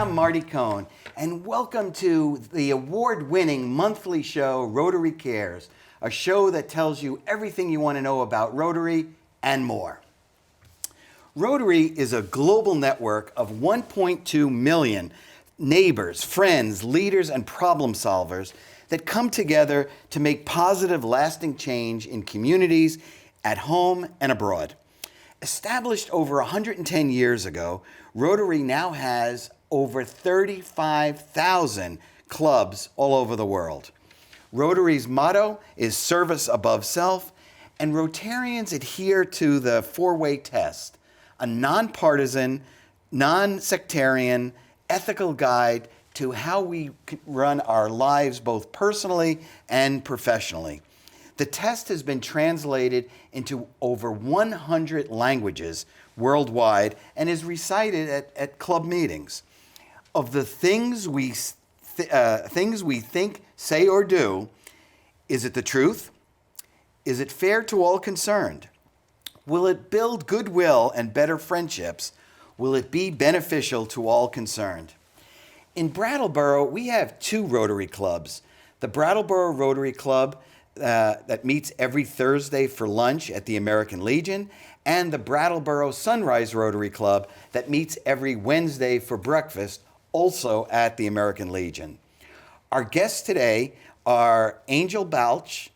I'm Marty Cohn, and welcome to the award-winning monthly show, Rotary Cares, a show that tells you everything you want to know about Rotary and more. Rotary is a global network of 1.2 million neighbors, friends, leaders, and problem solvers that come together to make positive, lasting change in communities, at home, and abroad. Established over 110 years ago, Rotary now has over 35,000 clubs all over the world. Rotary's motto is service above self, and Rotarians adhere to the four-way test, a nonpartisan, non-sectarian, ethical guide to how we run our lives both personally and professionally. The test has been translated into over 100 languages worldwide and is recited at club meetings. Of the things we think, say, or do, is it the truth? Is it fair to all concerned? Will it build goodwill and better friendships? Will it be beneficial to all concerned? In Brattleboro, we have two Rotary clubs. The Brattleboro Rotary Club that meets every Thursday for lunch at the American Legion, and the Brattleboro Sunrise Rotary Club that meets every Wednesday for breakfast, also at the American Legion. Our guests today are Angel Balch,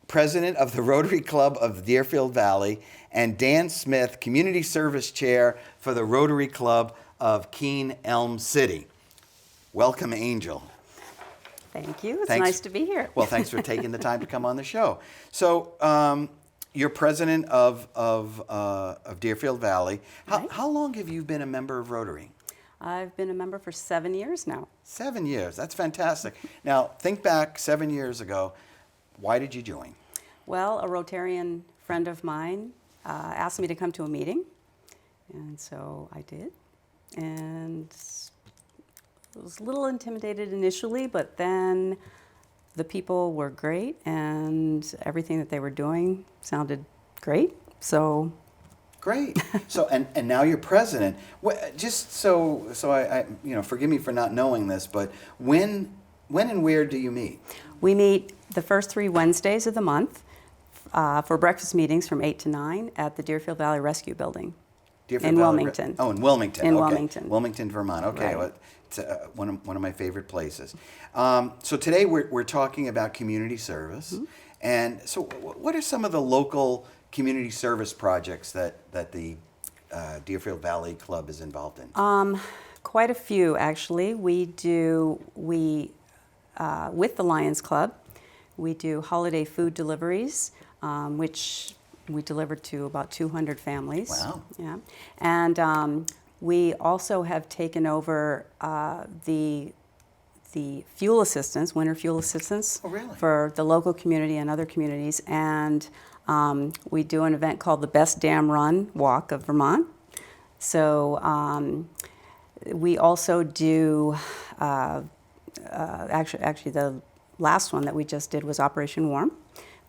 President of the Rotary Club of the Deerfield Valley, and Dan Smith, Community Service Chair for the Rotary Club of Keene-Elm City. Welcome, Angel. Thank you. It's nice to be here. Well, thanks for taking the time to come on the show. So, you're president of Deerfield Valley. How long have you been a member of Rotary? I've been a member for 7 years now. 7 years. That's fantastic. Now, think back 7 years ago. Why did you join? Well, a Rotarian friend of mine asked me to come to a meeting, and so I did. And I was a little intimidated initially, but then the people were great, and everything that they were doing sounded great. So. Great. So, and now you're president. Just so I forgive me for not knowing this, but when and where do you meet? We meet the first 3 Wednesdays of the month for breakfast meetings from 8 to 9 at the Deerfield Valley Rescue Building in Wilmington. Oh, in Wilmington. In okay. Wilmington. Wilmington, Vermont. Okay, Right. Well, it's one of my favorite places. So today we're talking about community service, mm-hmm. And so what are some of the local community service projects that the Deerfield Valley Club is involved in? Quite a few, actually. We with the Lions Club, we do holiday food deliveries, which we deliver to about 200 families. Wow. Yeah. And we also have taken over the fuel assistance, winter fuel assistance, oh, really? For the local community and other communities. And we do an event called the Best Dam Run Walk of Vermont. So we also do, actually the last one that we just did was Operation Warm,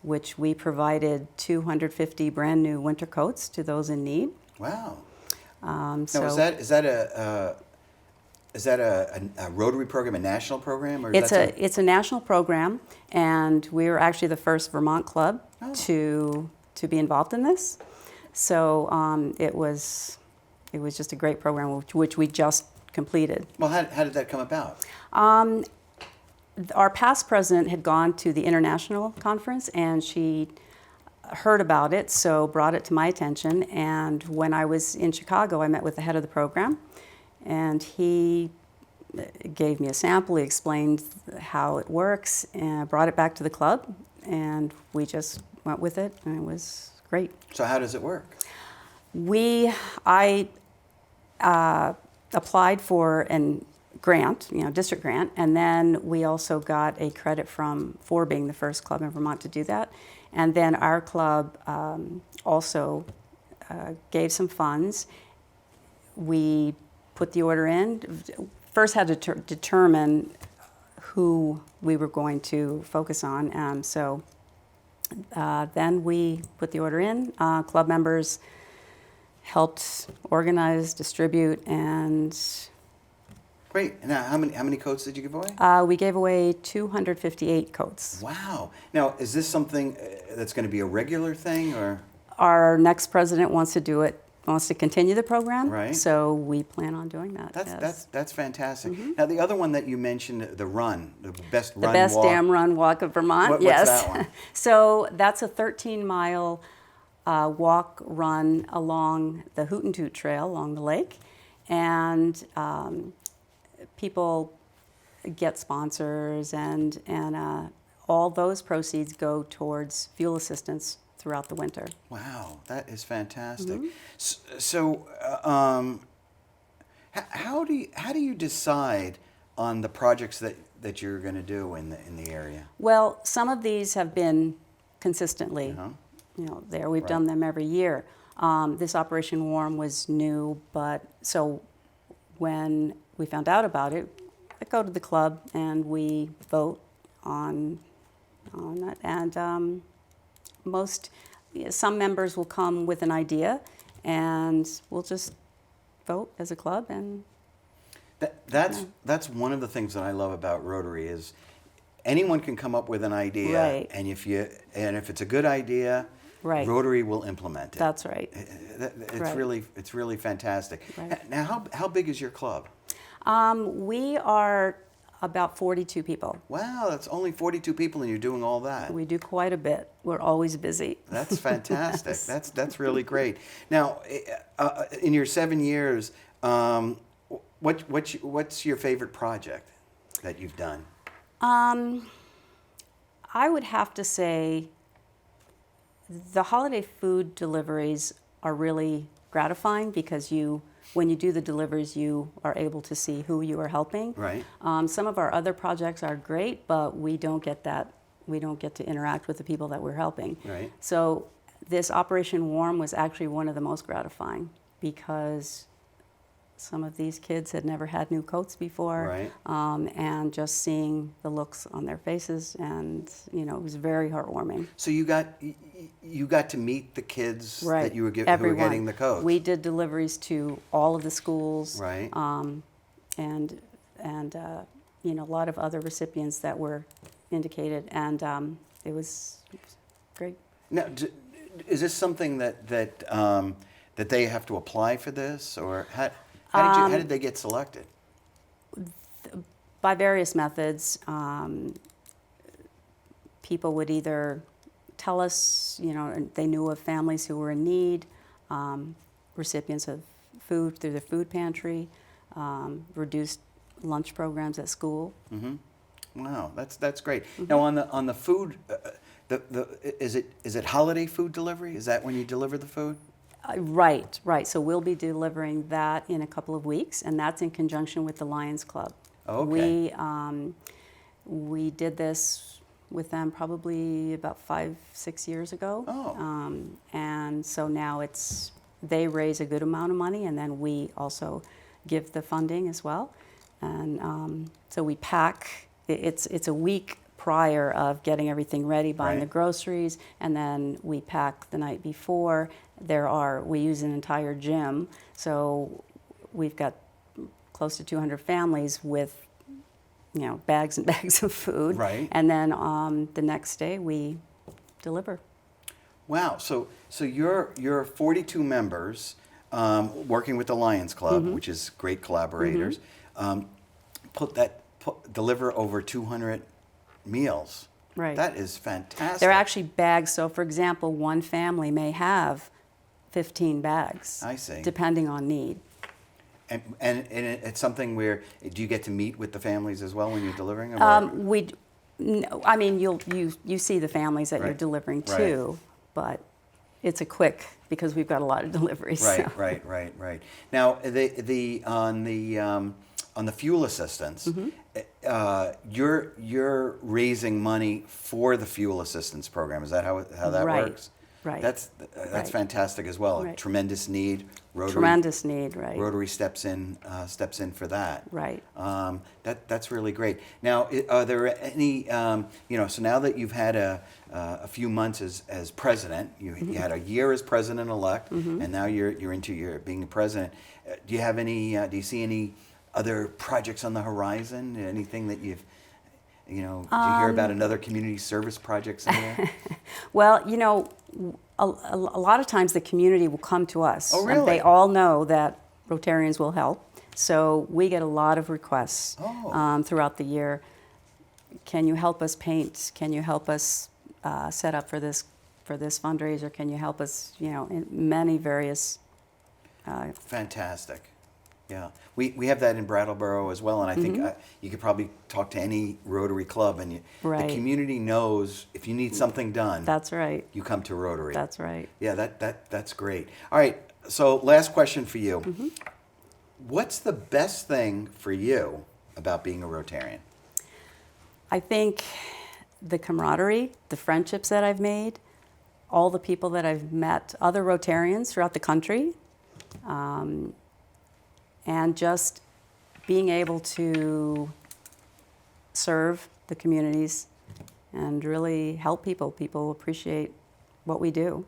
which we provided 250 brand new winter coats to those in need. Wow. Now, is that a Rotary program, a national program, or it's a national program, and we were actually the first Vermont club to be involved in this. So it was just a great program, which we just completed. Well, how did that come about? Our past president had gone to the international conference, and she heard about it, so brought it to my attention. And when I was in Chicago, I met with the head of the program, and he gave me a sample. He explained how it works, and brought it back to the club, and we just went with it, and it was great. So how does it work? I applied for a grant, district grant, and then we also got a credit for being the first club in Vermont to do that. And then our club also gave some funds. We put the order in. First had to determine who we were going to focus on. Then we put the order in. Club members helped organize, distribute, and Great. Now, how many coats did you give away? We gave away 258 coats. Wow. Now, is this something that's going to be a regular thing, or? Our next president wants to do it, wants to continue the program. Right. So we plan on doing that. That's fantastic. Now, the other one that you mentioned, the best The run best walk. dam run walk of Vermont. What's Yes. that one? So that's a 13-mile walk run along the Hoot and Toot Trail along the lake, and people get sponsors, and all those proceeds go towards fuel assistance throughout the winter. Wow, that is fantastic. Mm-hmm. So, how do you decide on the projects that you're going to do in the area? Well, some of these have been consistently, there. We've done them every year. This Operation Warm was new, but so when we found out about it, I go to the club and we vote on it. And some members will come with an idea, and we'll just vote as a club. And that's one of the things that I love about Rotary is anyone can come up with an idea, Right. and if it's a good idea, Right. Rotary will implement it. That's right. It's really fantastic. Right. Now, how big is your club? We are about 42 people. Wow, that's only 42 people, and you're doing all that. We do quite a bit. We're always busy. That's fantastic. Yes. That's really great. Now, in your 7 years, what's your favorite project that you've done? I would have to say the holiday food deliveries are really gratifying because when you do the deliveries, you are able to see who you are helping. Right. Some of our other projects are great, but we don't get that. We don't get to interact with the people that we're helping. Right. So this Operation Warm was actually one of the most gratifying because some of these kids had never had new coats before. Right. And just seeing the looks on their faces, and it was very heartwarming. So you got to meet the kids Right. that who were Everyone. getting the coats. We did deliveries to all of the schools. Right. And a lot of other recipients that were indicated, and it was great. Now, is this something that they have to apply for this, or how did they get selected? By various methods. People would either tell us, they knew of families who were in need, recipients of food through the food pantry, reduced lunch programs at school. Mm-hmm. Wow, that's great. Mm-hmm. Now on the food, is it holiday food delivery? Is that when you deliver the food? Right. So we'll be delivering that in a couple of weeks, and that's in conjunction with the Lions Club. Okay. We did this with them probably about 5-6 years ago. Oh. And so now they raise a good amount of money, and then we also give the funding as well. And so we pack. It's a week prior of getting everything ready, buying Right. the groceries, and then we pack the night before. We use an entire gym, so we've got close to 200 families with, bags and bags of food. Right. And then the next day we deliver. Wow. So you're 42 members working with the Lions Club, Mm-hmm. which is great collaborators. Deliver over 200 meals. Right. That is fantastic. They're actually bags. So, for example, one family may have 15 bags. I see. Depending on need. And it's something where, do you get to meet with the families as well when you're delivering them? You see the families that you're Right. delivering Right. to, but it's a quick because we've got a lot of deliveries. Right, so. right. Now, on the fuel assistance, Mm-hmm. you're raising money for the fuel assistance program. Is that how that Right, works? right. That's Right. fantastic as well. Right. Tremendous need. Tremendous need, right. Rotary steps in for that. Right. That's really great. Now, are there any, so now that you've had a few months as president, you had a year as president-elect, and now you're into your being president. Do you see any other projects on the horizon? Anything that did you hear about another community service project somewhere? Well, a lot of times the community will come to us. Oh, really? And they all know that Rotarians will help. So we get a lot of requests throughout the year. Can you help us paint? Can you help us set up for this fundraiser? Can you help us, in many various... Fantastic. Yeah, we have that in Brattleboro as well, and I think you could probably talk to any Rotary Club, and Right. the community knows if you need something done. That's right. You come to Rotary. That's right. Yeah, that's great. All right, so last question for you. What's the best thing for you about being a Rotarian? I think the camaraderie, the friendships that I've made, all the people that I've met, other Rotarians throughout the country, and just being able to serve the communities and really help people. People appreciate what we do.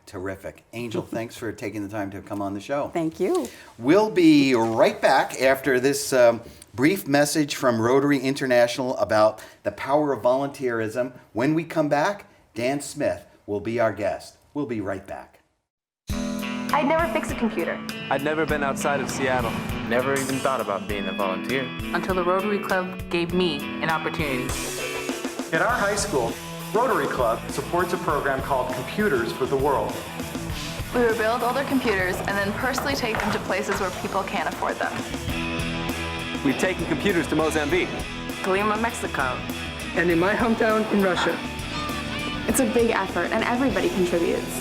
Terrific. Angel, thanks for taking the time to come on the show. Thank you. We'll be right back after this brief message from Rotary International about the power of volunteerism. When we come back, Dan Smith will be our guest. We'll be right back. I'd never fix a computer. I'd never been outside of Seattle. Never even thought about being a volunteer. Until the Rotary Club gave me an opportunity. At our high school, Rotary Club supports a program called Computers for the World. We rebuild older computers and then personally take them to places where people can't afford them. We've taken computers to Mozambique. Lima, Mexico. And in my hometown in Russia. It's a big effort and everybody contributes.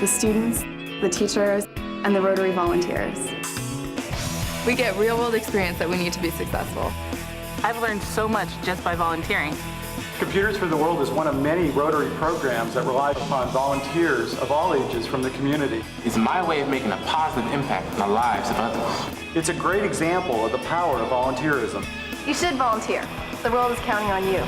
The students, the teachers, and the Rotary volunteers. We get real-world experience that we need to be successful. I've learned so much just by volunteering. Computers for the World is one of many Rotary programs that relies upon volunteers of all ages from the community. It's my way of making a positive impact on the lives of others. It's a great example of the power of volunteerism. You should volunteer. The world is counting on you.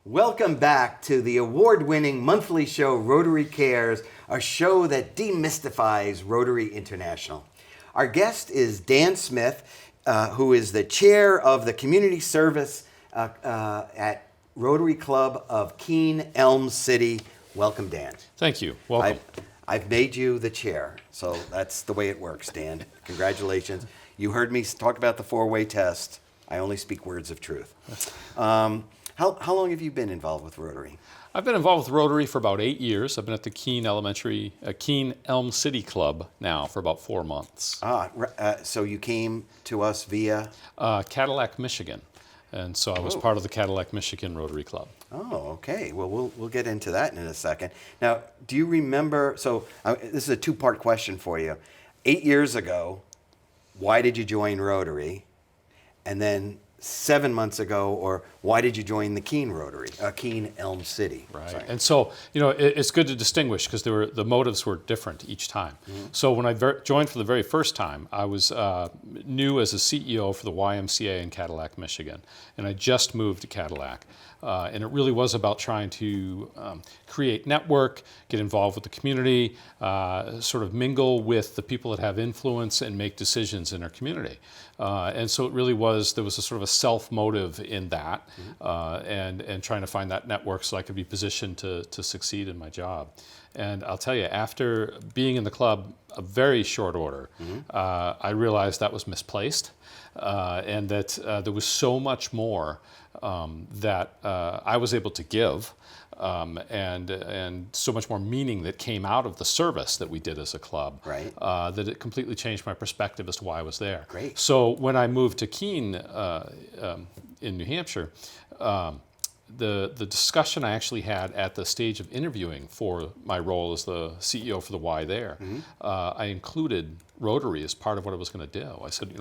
Welcome back to the award-winning monthly show Rotary Cares, a show that demystifies Rotary International. Our guest is Dan Smith, who is the chair of the community service at Rotary Club of Keene-Elm City. Welcome, Dan. Thank you. Welcome. I've made you the chair, so that's the way it works, Dan. Congratulations. You heard me talk about the four-way test. I only speak words of truth. How long have you been involved with Rotary? I've been involved with Rotary for about 8 years. I've been at the Keene-Elm City Club now for about 4 months. So you came to us via? Cadillac, Michigan. And so I was part of the Cadillac, Michigan Rotary Club. Oh, okay. Well, we'll get into that in a second. Now, do you remember, this is a two-part question for you. 8 years ago, why did you join Rotary? And then 7 months ago, or why did you join the Keene-Elm City? Right. Sorry. And so, it's good to distinguish because the motives were different each time. Mm-hmm. So when I joined for the very first time, I was new as a CEO for the YMCA in Cadillac, Michigan. And I just moved to Cadillac. And it really was about trying to create network, get involved with the community, sort of mingle with the people that have influence and make decisions in our community. And so it really there was a sort of a self-motive in that, and trying to find that network so I could be positioned to succeed in my job. And I'll tell you, after being in the club a very short order, I realized that was misplaced, and that there was so much more that I was able to give, and so much more meaning that came out of the service that we did as a club, right. That it completely changed my perspective as to why I was there. Great. So when I moved to Keene in New Hampshire, the discussion I actually had at the stage of interviewing for my role as the CEO for the Y there, I included Rotary as part of what I was going to do. I said,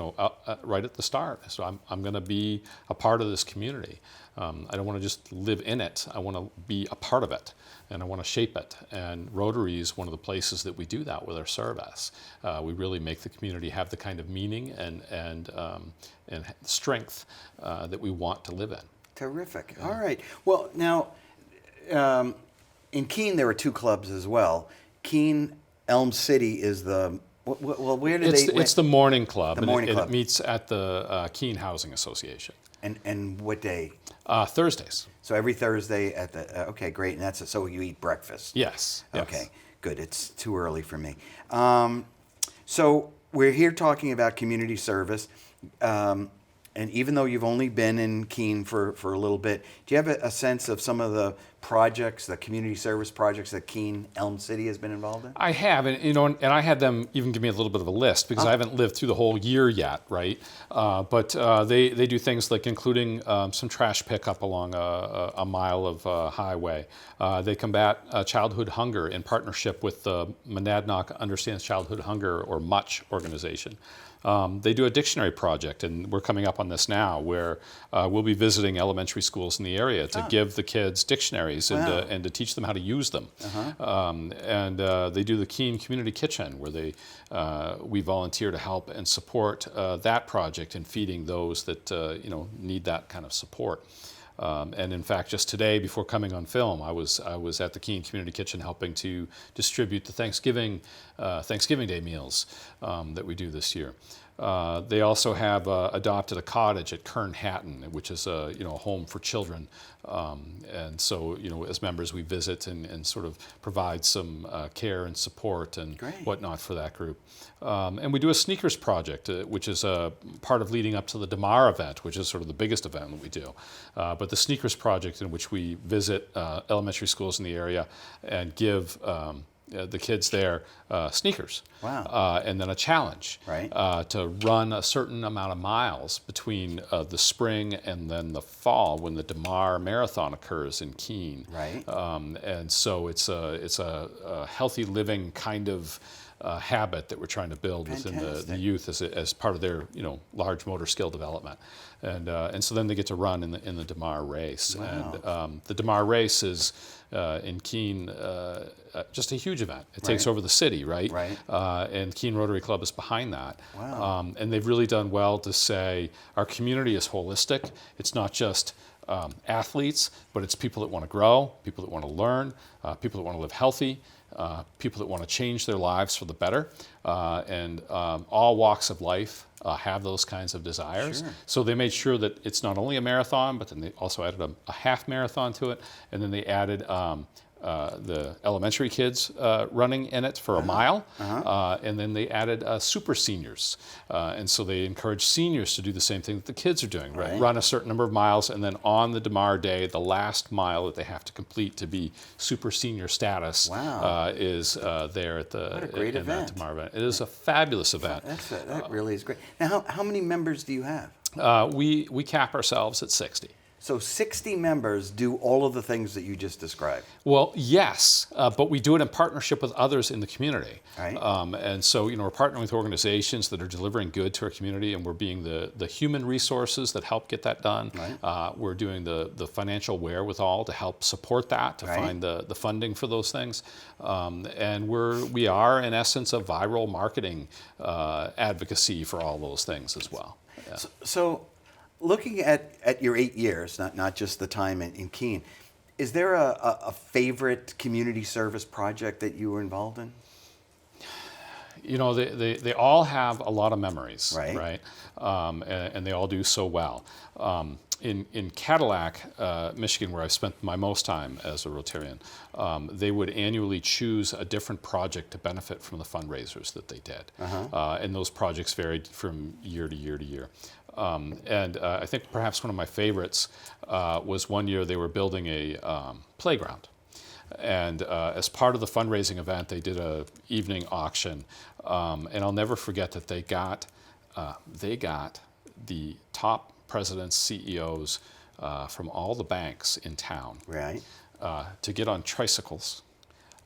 right at the start, so I'm going to be a part of this community. I don't want to just live in it. I want to be a part of it, and I want to shape it. And Rotary is one of the places that we do that with our service. We really make the community have the kind of meaning and strength that we want to live in. Terrific. All right. Well, now, in Keene, there were two clubs as well. Keene-Elm City is the, well, where do they? It's the morning club. The morning club. And it meets at the Keene Housing Association. And what day? Thursdays. So every Thursday at the, okay, great. And that's, so you eat breakfast? Yes. Okay, good. It's too early for me. So we're here talking about community service. And even though you've only been in Keene for a little bit, do you have a sense of some of the projects, the community service projects that Keene-Elm City has been involved in? I have, and I had them even give me a little bit of a list because I haven't lived through the whole year yet, right? But they do things like including some trash pickup along a mile of highway. They combat childhood hunger in partnership with the Monadnock Understands Childhood Hunger, or MUCH organization. They do a dictionary project, and we're coming up on this now, where we'll be visiting elementary schools in the area to give the kids dictionaries and to teach them how to use them. And they do the Keene Community Kitchen, where we volunteer to help and support that project in feeding those that need that kind of support. And in fact, just today, before coming on film, I was at the Keene Community Kitchen helping to distribute the Thanksgiving Day meals that we do this year. They also have adopted a cottage at Kern-Hatton, which is a home for children. And so, as members, we visit and sort of provide some care and support and whatnot for that group. And we do a sneakers project, which is a part of leading up to the DeMar event, which is sort of the biggest event that we do. But the sneakers project, in which we visit elementary schools in the area and give the kids there sneakers. Wow. And then a challenge to run a certain amount of miles between the spring and then the fall, when the DeMar Marathon occurs in Keene. Right. And so it's a healthy living kind of habit that we're trying to build within the youth as part of their large motor skill development. And so then they get to run in the DeMar race. Wow. And the DeMar race is in Keene just a huge event. It takes over the city, right? Right. And Keene Rotary Club is behind that. Wow. And they've really done well to say our community is holistic. It's not just athletes, but it's people that want to grow, people that want to learn, people that want to live healthy, people that want to change their lives for the better, and all walks of life have those kinds of desires. Sure. So they made sure that it's not only a marathon, but then they also added a half marathon to it, and then they added the elementary kids running in it for a mile, and then they added super seniors. And so they encourage seniors to do the same thing that the kids are doing, right? Run a certain number of miles, and then on the DeMar day, the last mile that they have to complete to be super senior status is there at the what a great event. That DeMar event. It is a fabulous event. That really is great. Now, how many members do you have? We cap ourselves at 60. So 60 members do all of the things that you just described. Well, yes, but we do it in partnership with others in the community. Right. And so, we're partnering with organizations that are delivering good to our community, and we're being the human resources that help get that done. Right. We're doing the financial wherewithal to help support that, to find the funding for those things. And we are, in essence, a viral marketing advocacy for all those things as well. Yeah. So looking at your 8 years, not just the time in Keene, is there a favorite community service project that you were involved in? They all have a lot of memories, right? And they all do so well. In Cadillac, Michigan, where I've spent my most time as a Rotarian, they would annually choose a different project to benefit from the fundraisers that they did. And those projects varied from year to year to year. And I think perhaps one of my favorites was one year they were building a playground. And as part of the fundraising event, they did an evening auction. And I'll never forget that they got the top presidents, CEOs from all the banks in town to get on tricycles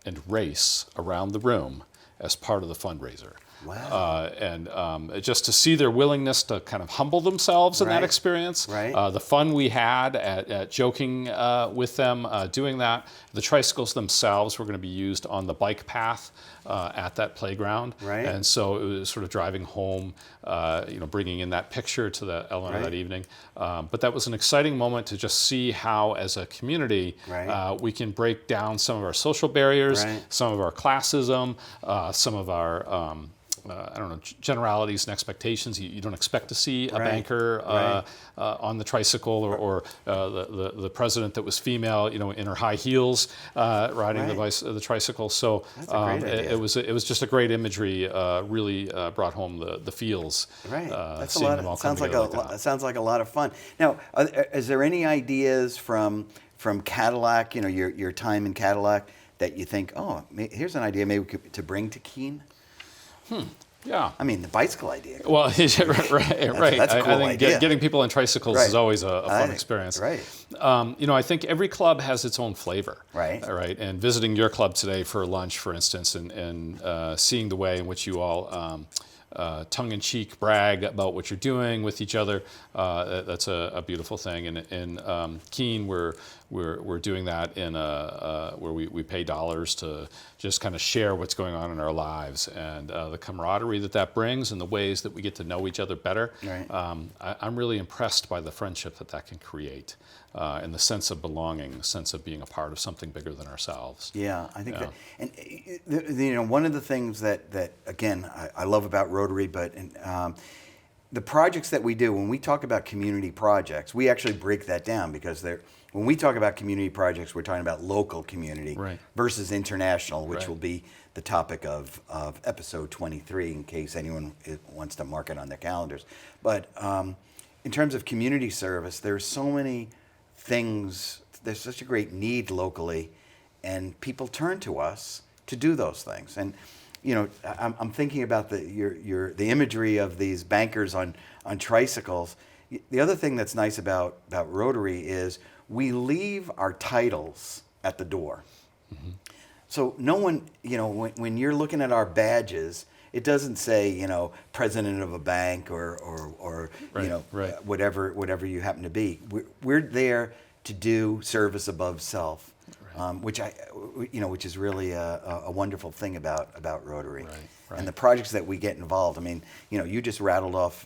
and race around the room as part of the fundraiser. Wow. And just to see their willingness to kind of humble themselves in that Right. experience, Right. the fun we had at joking with them, doing that. The tricycles themselves were going to be used on the bike path at that playground. Right. And so it was sort of driving home, bringing in that picture to the element Right. of that evening. But that was an exciting moment to just see how, as a community, Right. we can break down some of our social barriers, Right. some of our classism, some of our generalities and expectations. You don't expect to see a Right. banker Right. on the tricycle, or the president that was female, in her high heels, riding Right. the tricycle. So That's a great idea. it was just a great imagery. Really brought home the feels. Right. That's a seeing lot. them all It come sounds like together like that. it sounds like a lot of fun. Now, is there any ideas from Cadillac? Your time in Cadillac that you think, oh, here's an idea maybe to bring to Keene? Yeah. I mean, the bicycle idea. Well, right. That's a cool I think idea. Getting people on tricycles Right. is always a I fun think- experience. right. I think every club has its own flavor. Right. Right. And visiting your club today for lunch, for instance, and seeing the way in which you all tongue-in-cheek brag about what you're doing with each other, that's a beautiful thing. And in Keene, we're doing that in where we pay dollars to just kind of share what's going on in our lives, and the camaraderie that brings, and the ways that we get to know each other better. Right. I'm really impressed by the friendship that can create, and the sense of belonging, the sense of being a part of something bigger than ourselves. Yeah, I think Yeah. that, and one of the things that again I love about Rotary, but the projects that we do, when we talk about community projects, we actually break that down, because when we talk about community projects, we're talking about local community Right. versus international, which Right. will be the topic of episode 23, in case anyone wants to mark it on their calendars. But in terms of community service, there's so many things. There's such a great need locally, and people turn to us to do those things. And I'm thinking about the imagery of these bankers on tricycles. The other thing that's nice about Rotary is we leave our titles at the door. Mm-hmm. So no one, when you're looking at our badges, it doesn't say, president of a bank or Right. whatever you happen to be. We're there to do service above self, which is really a wonderful thing about Rotary. Right. And the projects that we get involved. I mean, you just rattled off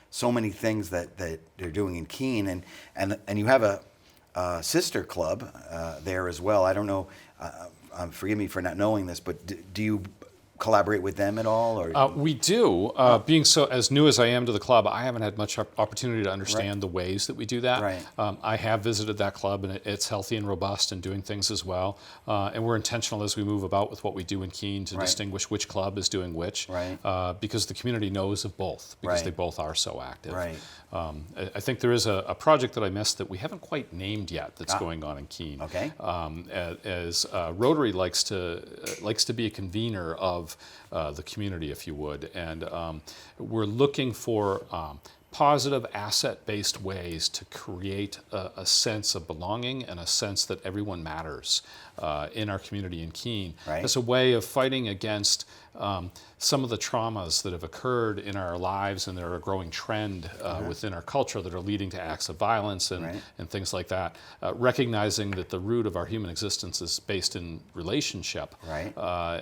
so many things that they're doing in Keene, and you have a sister club there as well. I don't know. Forgive me for not knowing this, but do you collaborate with them at all? Or We do. Being so as new as I am to the club, I haven't had much opportunity to understand the ways that we do that. Right. I have visited that club, and it's healthy and robust and doing things as well. And we're intentional as we move about with what we do in Keene to Right. distinguish which club is doing which, Right. because the community knows of both, because Right. they both are so active. Right. I think there is a project that I missed that we haven't quite named yet that's going on in Keene. Okay. As Rotary likes to be a convener of the community, if you would, and we're looking for positive asset-based ways to create a sense of belonging and a sense that everyone matters in our community in Keene. Right. As a way of fighting against some of the traumas that have occurred in our lives, and they're a growing trend within our culture that are leading to acts of violence and, Right. and things like that. Recognizing that the root of our human existence is based in relationship, Right.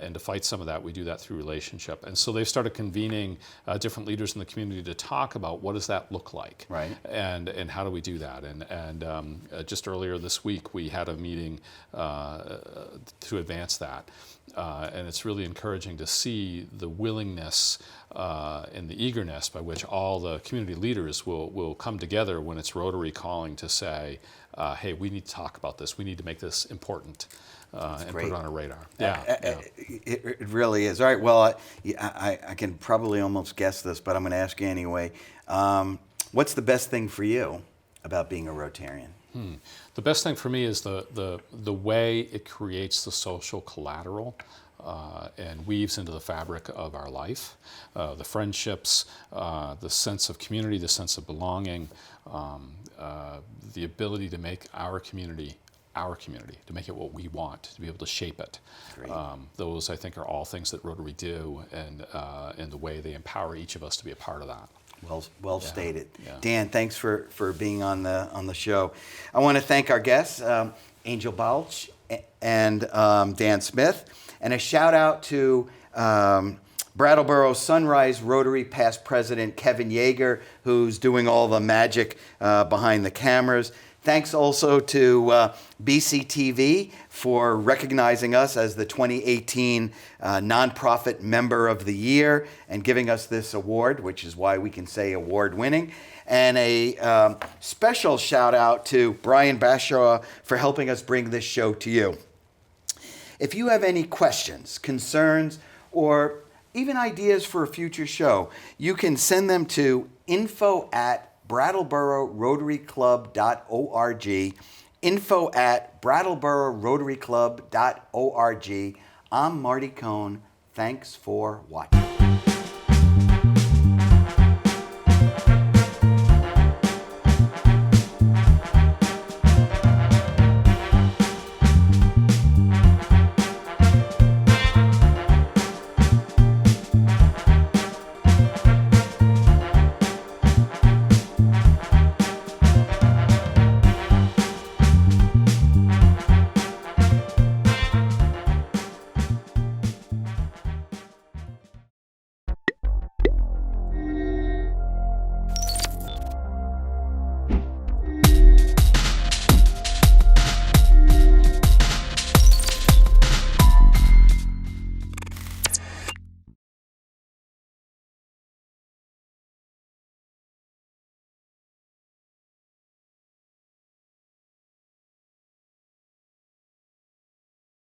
And to fight some of that, we do that through relationship. And so they've started convening different leaders in the community to talk about what does that look like, Right. and how do we do that. And just earlier this week, we had a meeting to advance that. And it's really encouraging to see the willingness and the eagerness by which all the community leaders will come together when it's Rotary calling to say, hey, we need to talk about this. We need to make this important and great. put it on a radar. Yeah. It really is. All right, well, I can probably almost guess this, but I'm going to ask you anyway. What's the best thing for you about being a Rotarian? The best thing for me is the way it creates the social collateral and weaves into the fabric of our life, the friendships, the sense of community, the sense of belonging, the ability to make our community our community, to make it what we want, to be able to shape it. Great. Those, I think, are all things that Rotary do, and in the way they empower each of us to be a part of that. Well stated. Yeah. Dan, thanks for being on the show. I want to thank our guests, Angel Balch and Dan Smith, and a shout out to Brattleboro Sunrise Rotary past president Kevin Yeager, who's doing all the magic behind the cameras. Thanks also to BCTV for recognizing us as the 2018 Nonprofit Member of the Year and giving us this award, which is why we can say award-winning. And a special shout out to Brian Bashaw for helping us bring this show to you. If you have any questions, concerns, or even ideas for a future show, you can send them to info@BrattleboroRotaryClub.org, info@BrattleboroRotaryClub.org. I'm Marty Cohn. Thanks for watching.